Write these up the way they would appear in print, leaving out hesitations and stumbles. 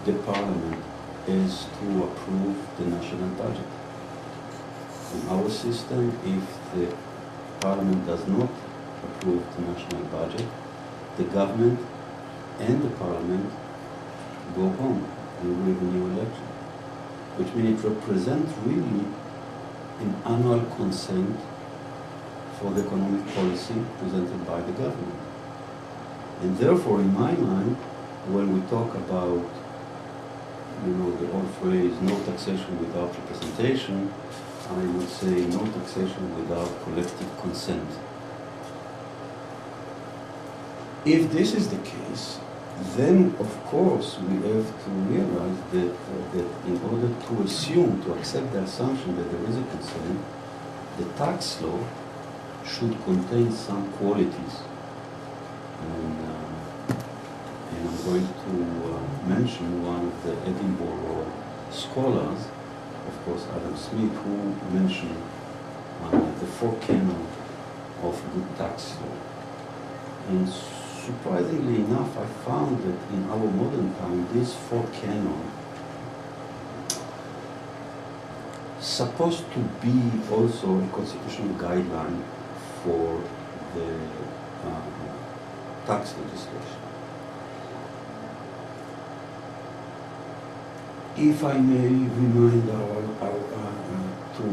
the parliament is to approve the national budget. In our system, if the parliament does not approve the national budget, the government and the parliament go home and we have a new election, which means it represents really an annual consent for the economic policy presented by the government. And therefore, in my mind, when we talk about, the old phrase, no taxation without representation, I would say no taxation without collective consent. If this is the case, then of course we have to realize that in order to assume, to accept the assumption that there is a consent, the tax law should contain some qualities. And I'm going to mention one of the Edinburgh scholars, of course Adam Smith, who mentioned the four canons of good tax law. And surprisingly enough, I found that in our modern time, these four canons supposed to be also a constitutional guideline for the tax legislation. If I may remind to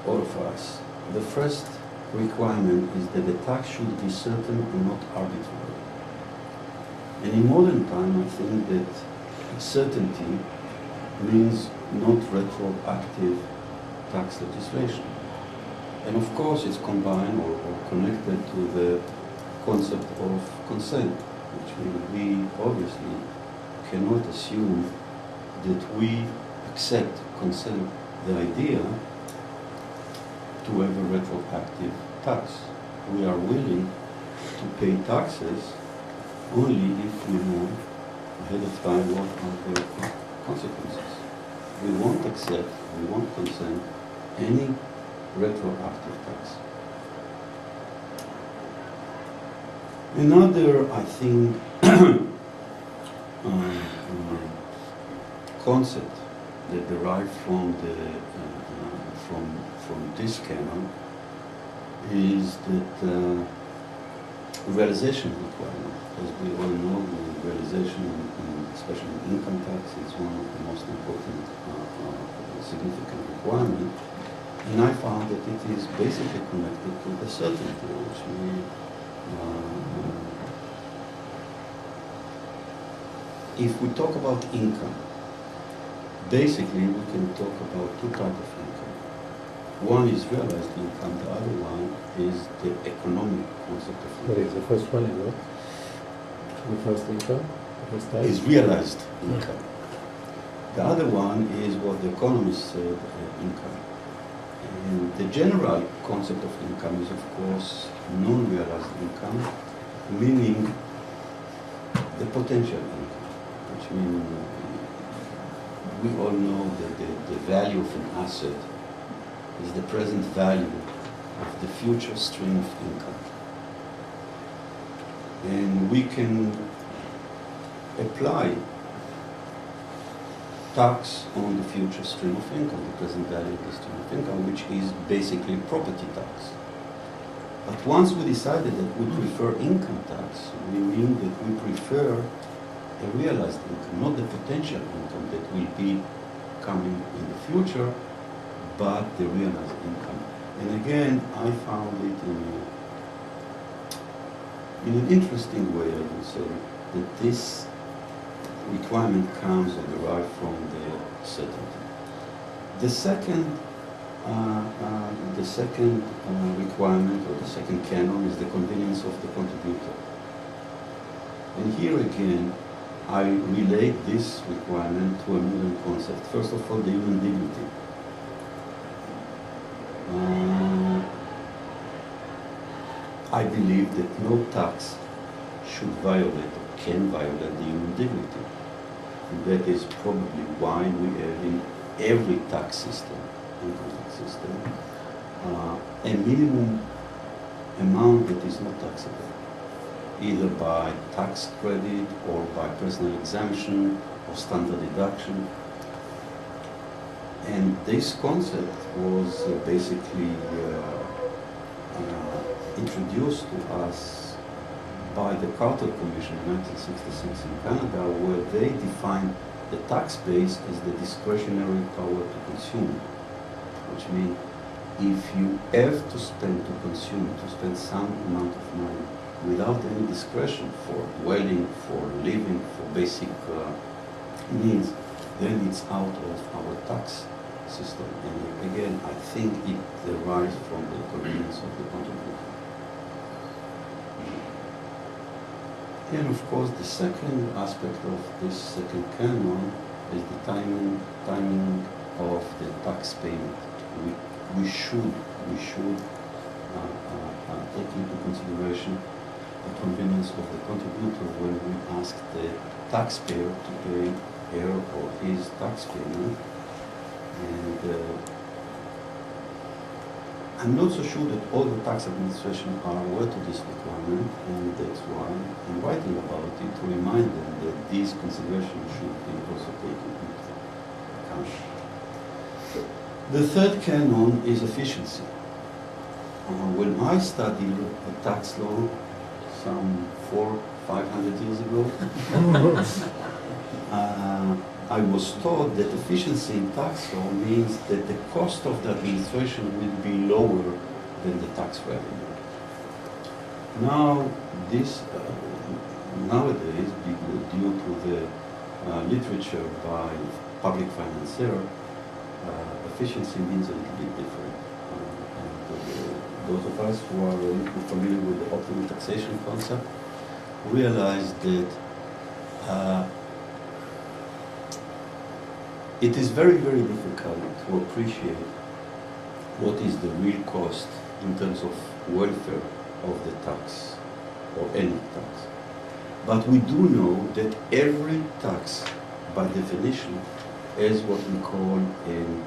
all of us, the first requirement is that the tax should be certain and not arbitrary. And in modern time, I think that certainty means not retroactive tax legislation. And of course, it's combined or connected to the concept of consent, which means we obviously cannot assume that we accept, consent, the idea to have a retroactive tax. We are willing to pay taxes only if we know ahead of time what are the consequences. We won't accept, we won't consent any retroactive tax. Another, I think, concept that derives from the from this canon is that realization requirement. As we all know, the realization, especially in income tax, is one of the most important significant requirements. And I found that it is basically connected to the certainty, which we if we talk about income, basically we can talk about two types of income. One is realized income, the other one is the economic concept of income. What is the first one, is what? The first income? The first type? Is realized income. The other one is what the economists said, income. And the general concept of income is, of course, non-realized income, meaning the potential income, which means we all know that the value of an asset is the present value of the future stream of income. And we can apply tax on the future stream of income, the present value of the stream of income, which is basically property tax. But once we decided that we prefer income tax, we mean that we prefer a realized income, not the potential income that will be coming in the future, but the realized income. And again, I found it in an interesting way, I would say, that this requirement comes or derives from the certainty. The second requirement or the second canon is the convenience of the contributor. And here again, I relate this requirement to a modern concept. First of all, the human dignity. I believe that no tax should violate or can violate the human dignity. And that is probably why we have in every tax system, income tax system, a minimum amount that is not taxable. either by tax credit or by personal exemption or standard deduction. And this concept was basically introduced to us by the Carter Commission in 1966 in Canada, where they defined the tax base as the discretionary power to consume, which means if you have to spend to consume, to spend some amount of money without any discretion for dwelling, for living, for basic needs, then it's out of our tax system. And again, I think it derives from the convenience of the contributor. And of course, the second aspect of this second canon is the timing of the tax payment. We should take into consideration the convenience of the contributor when we ask the taxpayer to pay her or his tax payment. And I'm not so sure that all the tax administration are aware to this requirement, and that's why I'm writing about it to remind them that these considerations should be also taken into account. The third canon is efficiency. When I studied tax law some 400-500 years ago, I was taught that efficiency in tax law means that the cost of the administration will be lower than the tax revenue. Now, this nowadays, due to the literature by public financiers, efficiency means a little bit different. Those of us who are a little familiar with the optimal taxation concept realize that it is very, very difficult to appreciate what is the real cost in terms of welfare of the tax, or any tax. But we do know that every tax, by definition, has what we call an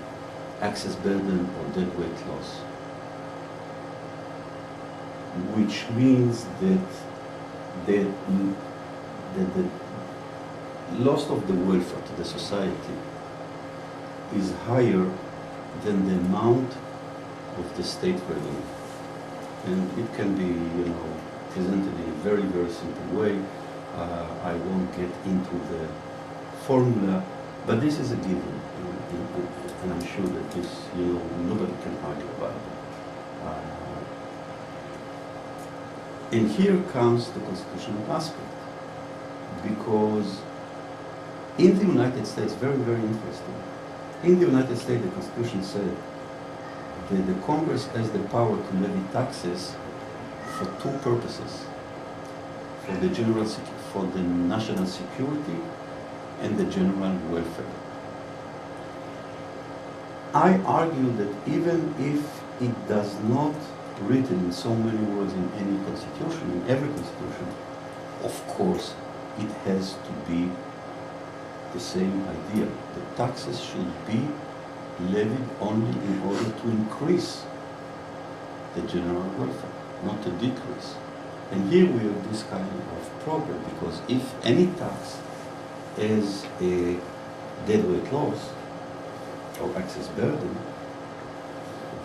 excess burden or deadweight loss, which means that the loss of the welfare to the society is higher than the amount of the state revenue. And it can be, presented in a very, very simple way. I won't get into the formula, but this is a given. And I'm sure that this, nobody can argue about it. And here comes the constitutional aspect, because in the United States, very, very interesting, in the United States, the Constitution said that the Congress has the power to levy taxes for two purposes: for the national security and the general welfare. I argue that even if it does not written in so many words in any constitution, in every constitution, of course, it has to be the same idea. The taxes should be levied only in order to increase the general welfare, not to decrease. And here we have this kind of problem, because if any tax is a deadweight loss or excess burden,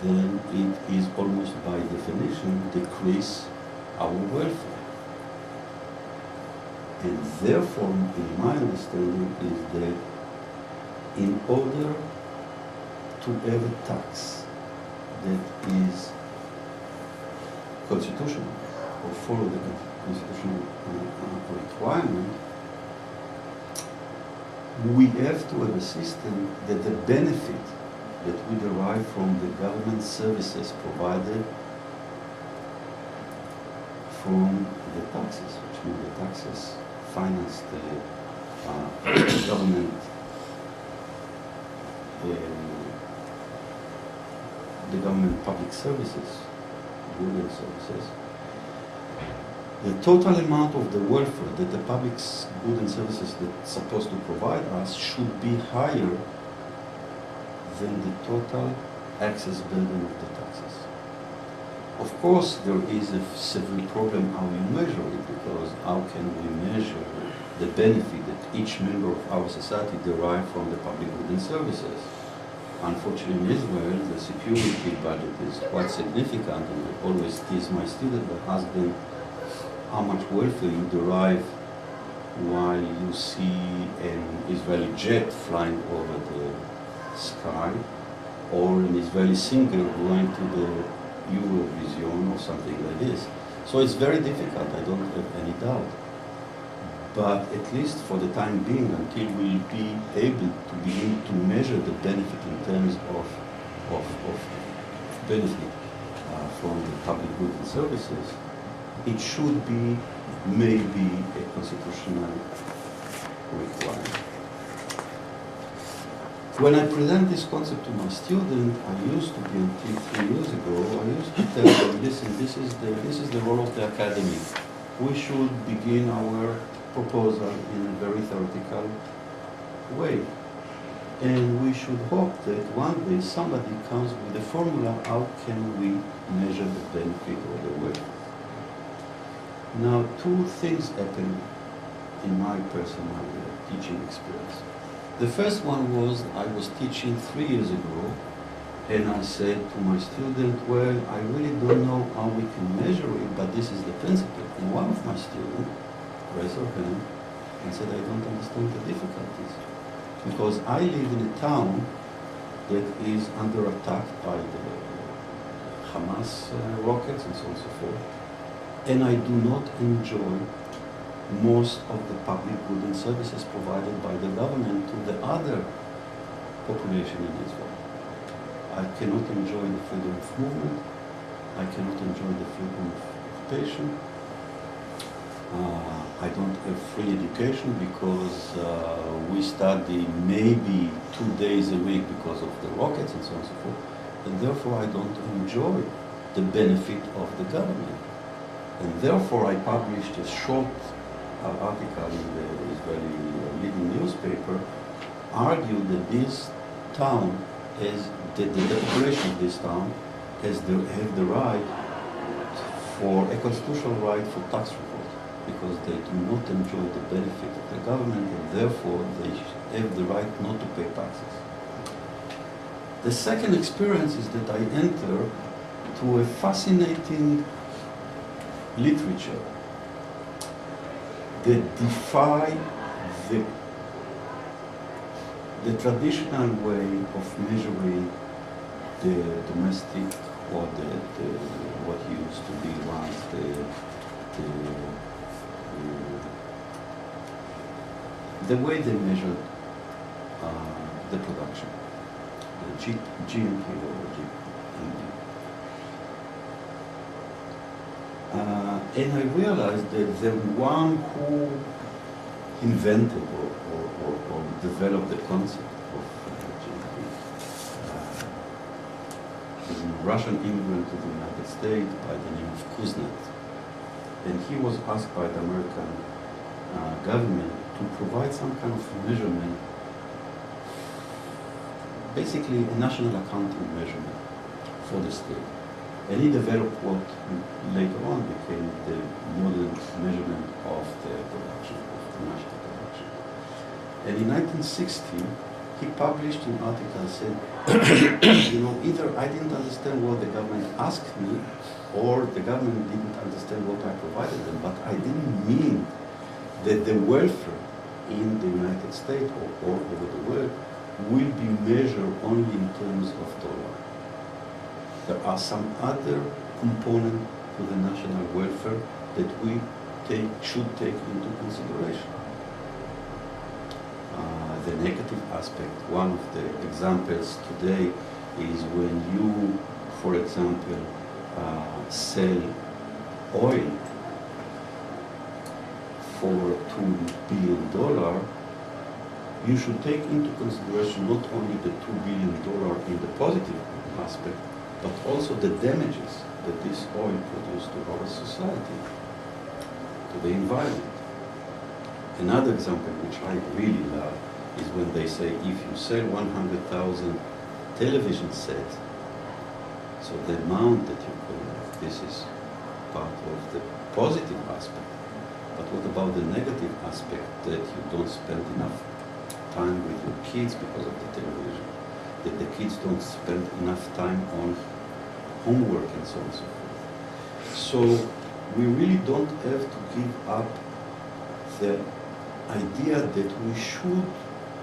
then it is almost by definition decrease our welfare. And therefore, in my understanding, is that in order to have a tax that is constitutional or follow the constitutional requirement, we have to have a system that the benefit that we derive from the government services provided from the taxes, which means the taxes finance the government, the government public services, goods and services. The total amount of the welfare that the public goods and services that's supposed to provide us should be higher than the total excess burden of the taxes. Of course, there is a severe problem how you measure it, because how can we measure the benefit that each member of our society derive from the public goods and services? Unfortunately, in Israel, the security budget is quite significant, and I always tease my students by asking how much welfare you derive while you see an Israeli jet flying over the sky, or an Israeli singer going to the Eurovision or something like this. So it's very difficult, I don't have any doubt. But at least for the time being, until we'll be able to begin to measure the benefit in terms of benefit from the public goods and services, it should be maybe a constitutional requirement. When I present this concept to my student, I used to be, until 3 years ago, I used to tell them, listen, this is the role of the academy. We should begin our proposal in a very theoretical way. And we should hope that one day somebody comes with a formula, how can we measure the benefit or the wealth? Now, two things happened in my personal teaching experience. The first one was, I was teaching 3 years ago, and I said to my student, well, I really don't know how we can measure it, but this is the principle. And one of my students raised her hand and said, I don't understand the difficulties. Because I live in a town that is under attack by the Hamas rockets and so on and so forth, and I do not enjoy most of the public goods and services provided by the government to the other population in Israel. I cannot enjoy the freedom of movement. I cannot enjoy the freedom of occupation. I don't have free education because we study maybe 2 days a week because of the rockets and so on and so forth. And therefore I don't enjoy the benefit of the government. And therefore I published a short article in the Israeli leading newspaper, argued that this town, the population of this town, have the right for a constitutional right for tax reform, because they do not enjoy the benefit of the government, and therefore they have the right not to pay taxes. The second experience is that I enter to a fascinating literature that defy the traditional way of measuring the domestic or what used to be once the way they measured the production, the GNP or GNP. And I realized that the one who invented or developed the concept of GNP is a Russian immigrant to the United States by the name of Kuznets. And he was asked by the American government to provide some kind of measurement, basically a national accounting measurement for the state. And he developed what later on became the modern measurement of the production, of the national production. And in 1960, he published an article saying, either I didn't understand what the government asked me, or the government didn't understand what I provided them, but I didn't mean that the welfare in the United States or all over the world will be measured only in terms of dollar. There are some other components to the national welfare that we should take into consideration. The negative aspect, one of the examples today is when you, for example, sell oil for $2 billion, you should take into consideration not only the $2 billion in the positive aspect, but also the damages that this oil produced to our society, to the environment. Another example which I really love is when they say if you sell 100,000 television sets, so the amount that you can this is part of the positive aspect. But what about the negative aspect, that you don't spend enough time with your kids because of the television, that the kids don't spend enough time on homework and so on and so forth. So we really don't have to give up the idea that we should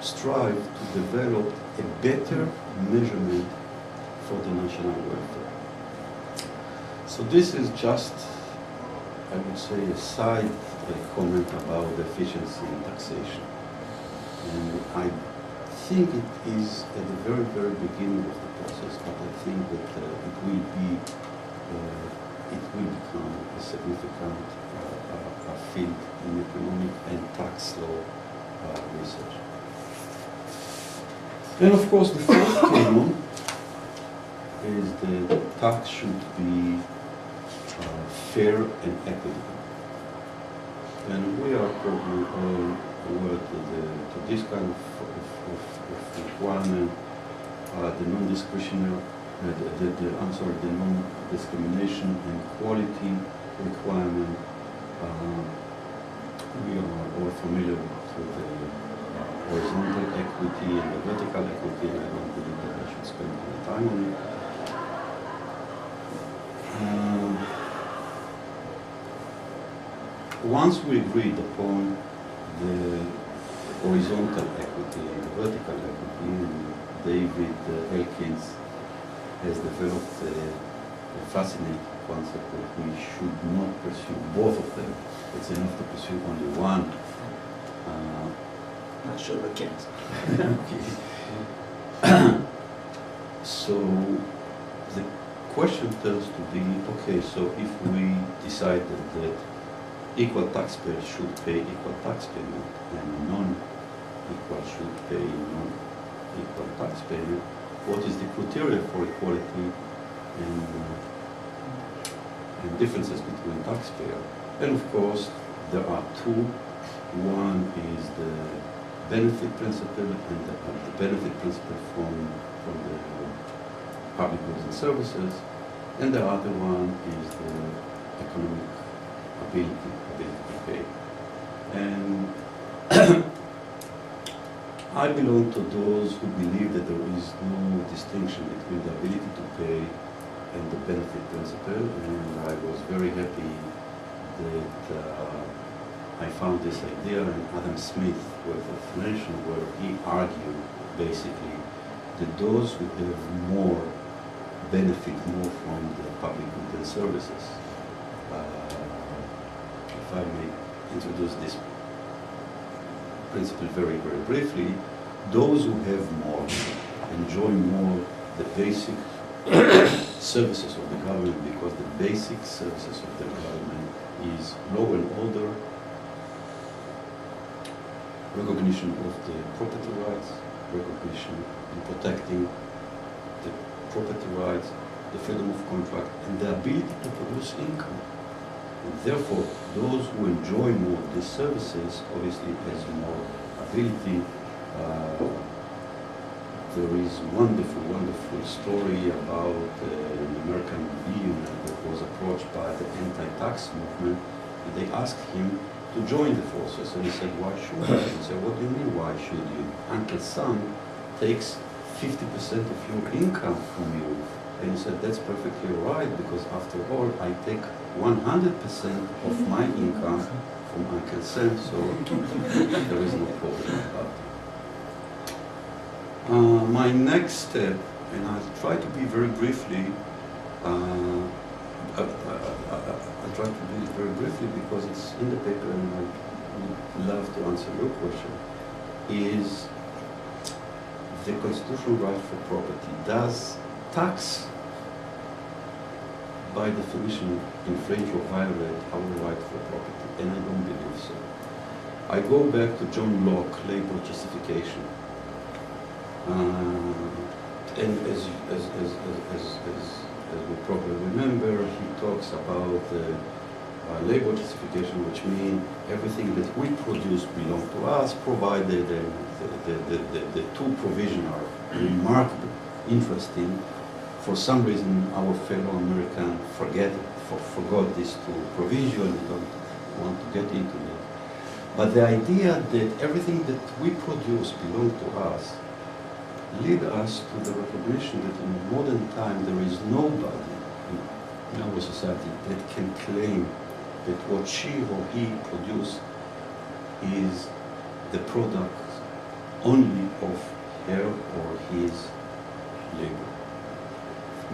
strive to develop a better measurement for the national welfare. So this is just, I would say, a side comment about efficiency in taxation. And I think it is at the very, very beginning of the process, but I think that it will become a significant field in economic and tax law research. And of course, the fourth canon is the tax should be fair and equitable. And we are probably all aware to this kind of requirement, the non-discretionary, the non-discrimination and quality requirement. We are all familiar with the horizontal equity and the vertical equity, and I don't believe that I should spend any time on it. Once we agreed upon the horizontal equity and the vertical equity, and David Elkins has developed a fascinating concept that we should not pursue both of them. It's enough to pursue only one. Not sure we can't. So the question turns to be, okay, so if we decided that equal taxpayers should pay equal tax payment and non-equal should pay non-equal tax payment, what is the criteria for equality and differences between taxpayers? And of course, there are two. One is the benefit principle, and the benefit principle from the public goods and services, and the other one is the economic ability to pay. And I belong to those who believe that there is no distinction between the ability to pay and the benefit principle, and I was very happy that I found this idea in Adam Smith with Supranational, where he argued basically that those who have more benefit more from the public goods and services. If I may introduce this principle very, very briefly, those who have more enjoy more the basic services of the government, because the basic services of the government is law and order, recognition of the property rights, recognition and protecting the property rights, the freedom of contract, and the ability to produce income. And therefore, those who enjoy more of these services obviously has more ability. There is wonderful, wonderful story about an American billionaire that was approached by the anti-tax movement, and they asked him to join the forces, and he said, "Why should I?" He said, "What do you mean, why should you? Uncle Sam takes 50% of your income from you." And he said, "That's perfectly right, because after all, I take 100% of my income from Uncle Sam, so there is no problem about it." My next step, and I'll try to be very briefly, I'll try to do it very briefly because it's in the paper and I would love to answer your question, is the constitutional right for property. Does tax, by definition, infringe or violate our right for property? And I don't believe so. I go back to John Locke, labor justification. And as we probably remember, he talks about labor justification, which means everything that we produce belongs to us, provided the two provisions are remarkable, interesting, For some reason, our fellow American forgot these two provisions. We don't want to get into it. But the idea that everything that we produce belongs to us lead us to the recognition that in modern time there is nobody in our society that can claim that what she or he produce is the product only of her or his labor.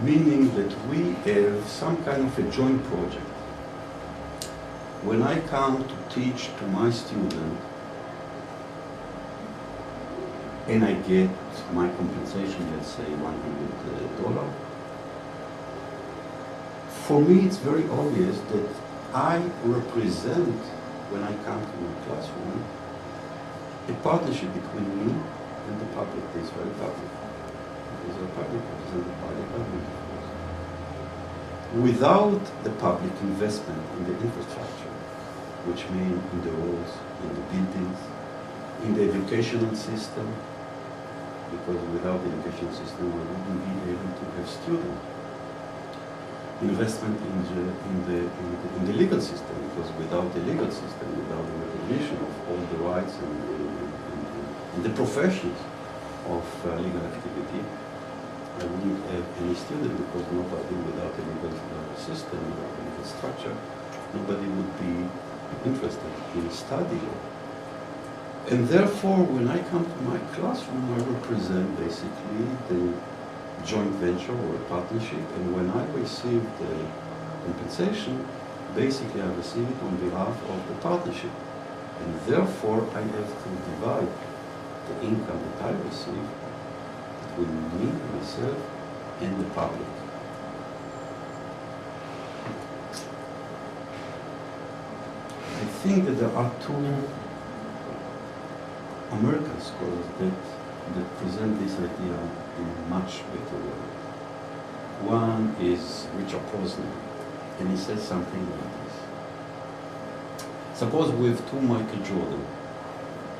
Meaning that we have some kind of a joint project. When I come to teach to my student and I get my compensation, let's say $100, for me it's very obvious that I represent, when I come to my classroom, a partnership between me and the public. It's very public. It's a public represented by the government. Without the public investment in the infrastructure, which means in the roads, in the buildings, in the educational system, because without the educational system we wouldn't be able to have students. Investment in the legal system, because without the legal system, without the recognition of all the rights and the professions of legal activity, I wouldn't have any student, because nobody without a legal system, without a legal structure, nobody would be interested in studying. And therefore, when I come to my classroom, I represent basically the joint venture or a partnership, and when I receive the compensation, basically I receive it on behalf of the partnership. And therefore, I have to divide the income that I receive between me, myself, and the public. I think that there are two American scholars that present this idea in a much better way. One is Richard Posner, and he says something like this. Suppose we have two Michael Jordan,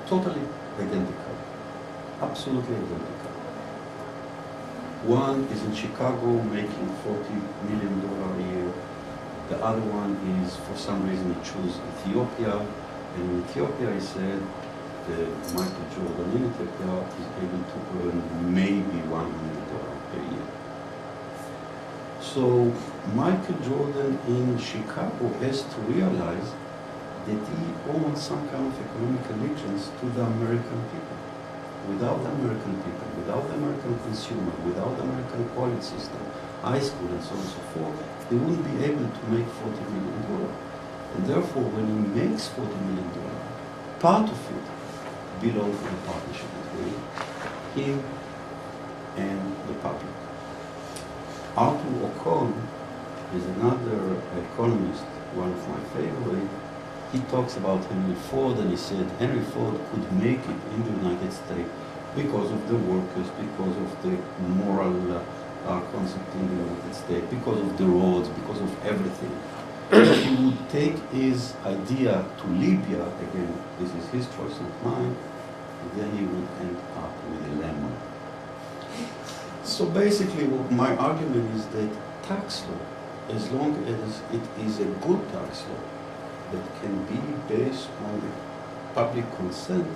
totally identical, absolutely identical. One is in Chicago making $40 million a year. The other one is, for some reason, he chose Ethiopia, and in Ethiopia he said Michael Jordan in Ethiopia is able to earn maybe $100 per year. So Michael Jordan in Chicago has to realize that he owns some kind of economic allegiance to the American people. Without the American people, without the American consumer, without the American quality system, high school and so on and so forth, they wouldn't be able to make $40 million. And therefore, when he makes $40 million, part of it belongs to the partnership between him and the public. Arthur Ocon is another economist, one of my favorite. He talks about Henry Ford, and he said Henry Ford could make it in the United States because of the workers, because of the moral concept in the United States, because of the roads, because of everything. If he would take his idea to Libya, again, this is his choice, not mine, then he would end up with a lemon. So basically, my argument is that tax law, as long as it is a good tax law that can be based on the public consent,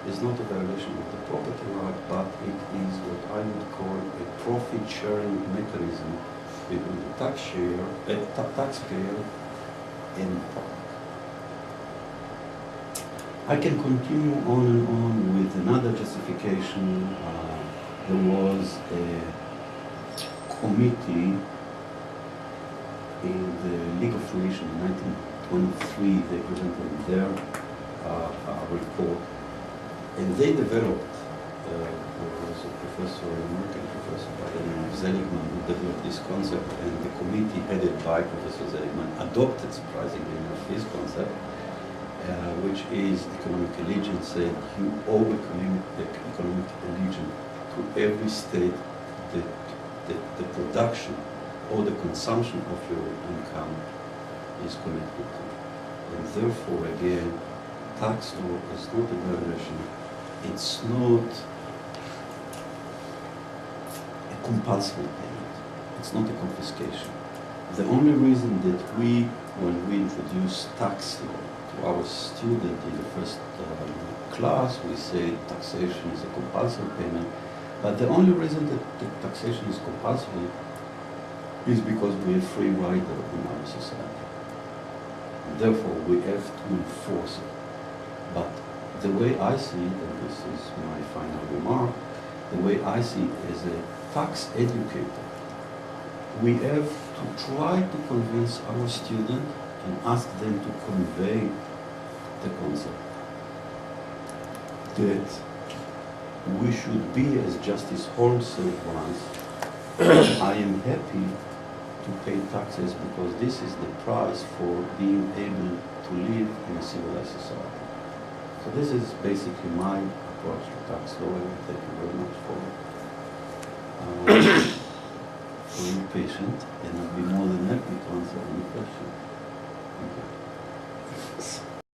is not a violation of the property right, but it is what I would call a profit-sharing mechanism between the taxpayer and the public. I can continue on and on with another justification. There was a committee in the League of Nations in 1923. They presented their report, and they developed, there was a professor, an American professor by the name of Seligman, who developed this concept, and the committee headed by Professor Seligman adopted, surprisingly enough, his concept, which is economic allegiance, saying you owe economic allegiance to every state that the production or the consumption of your income is connected to. And therefore, again, tax law is not a violation. It's not a compulsory payment. It's not a confiscation. The only reason that when we introduce tax law to our student in the first class, we say taxation is a compulsory payment, but the only reason that the taxation is compulsory is because we are free rider in our society. And therefore, we have to enforce it. But the way I see it, and this is my final remark, the way I see it as a tax educator, we have to try to convince our students and ask them to convey the concept that we should be, as Justice Holmes said once, I am happy to pay taxes because this is the price for being able to live in a civilized society. So this is basically my approach to tax law, and thank you very much for being patient, and I'll be more than happy to answer any question. Thank you.